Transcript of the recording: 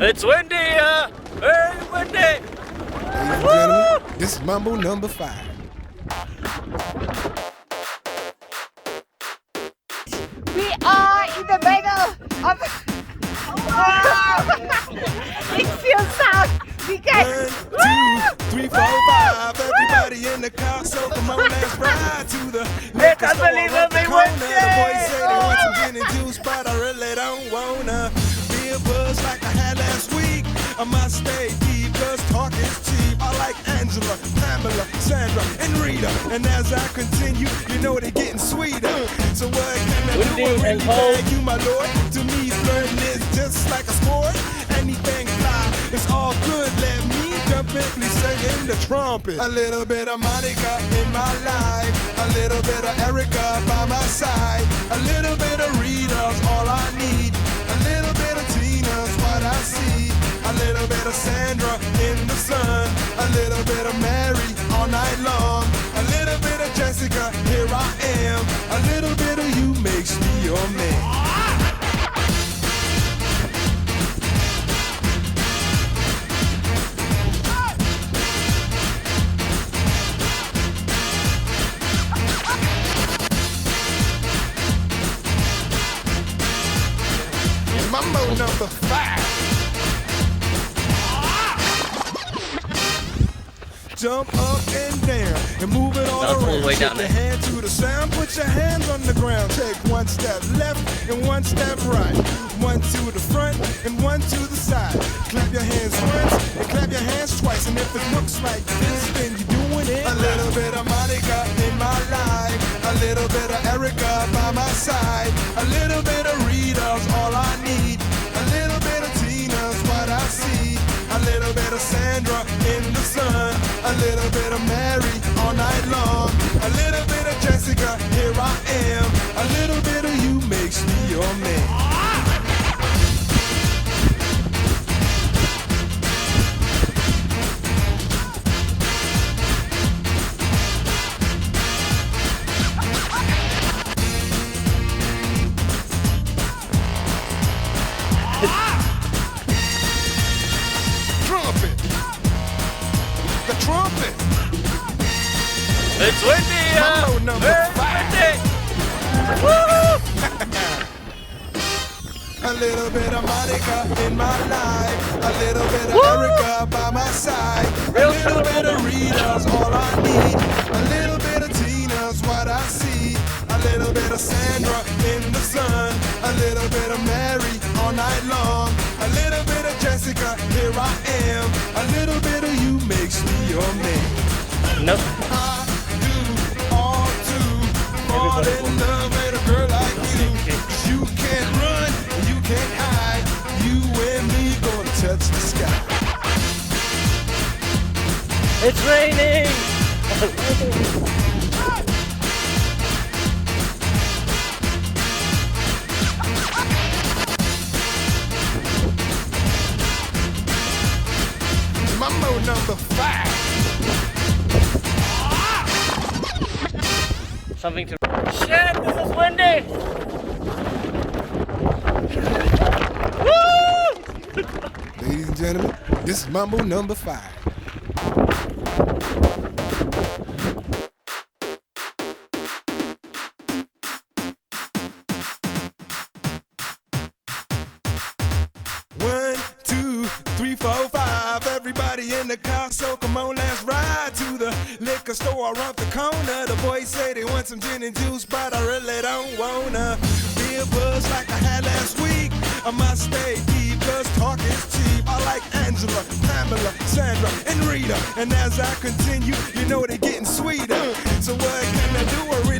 It's windy here! Very windy! Ladies and gentlemen, this is Mambo number 5. We are in the middle of it feels out. We can 1, 2, 3, 4, 5. Everybody in the car, so come on, let's ride to the liquor store around the corner. The boys say they want some gin and juice, but I really don't wanna be a buzz like I had last week. I must stay deep, cause talk is cheap. I like Angela, Pamela, Sandra, and Rita. And as I continue, you know they're getting sweeter. So what can I do? I really thank you, my lord. To me, flirting is just like a sport. Anything fly, it's all good. Let me jump in, please sing in the trumpet. A little bit of Monica in my life, a little bit of Erica by my side, a little bit of Rita's all I need, a little bit of Tina's what I see, a little bit of Sandra in the sun, a little bit of Mary all night long, a little bit of Jessica, here I am, a little bit of you makes me your man. Mambo number 5. Jump up and down and move it all around. the way down Put there. your hand to the sound, put your hands on the ground. Take one step left and one step right. One to the front and one to the side. Clap your hands once and clap your hands twice. And if it looks like this, then you're doing it. A little bit of Monica in my life, a little bit of Erica by my side, a little bit of Rita's all I need, a little bit of Tina's what I see, a little bit of Sandra in the sun, a little bit of Mary all night long, a little bit of Jessica, here I am, a little bit of you makes me your man. Trumpet. The trumpet. It's windy here! Mambo number Very 5. windy! A little bit of Monica in my life, a little bit of Erica by my side, a little bit of Rita's all I need, a little bit of Tina's what I see, a little bit of Sandra in the sun, a little bit of Mary all night long, a little bit of Jessica, here I am, a little bit of you makes me your man. Nope. I do all to fall in love with a girl like you. 'Cause you can't run, you can't hide. You and me gonna touch the sky. It's raining! Mambo number 5. Something to... Shit, this is windy! Woo! Ladies and gentlemen, this is Mambo number 5. One, 2, 3, 4, 5. Everybody in the car, so come on, let's ride to the liquor store around the corner. The boys say they want some gin and juice, but I really don't wanna be a buzz like I had last week. I must stay deep, cause talk is cheap. I like Angela, Pamela, Sandra, and Rita. And as I continue, you know they're getting sweeter. So what can I do? I really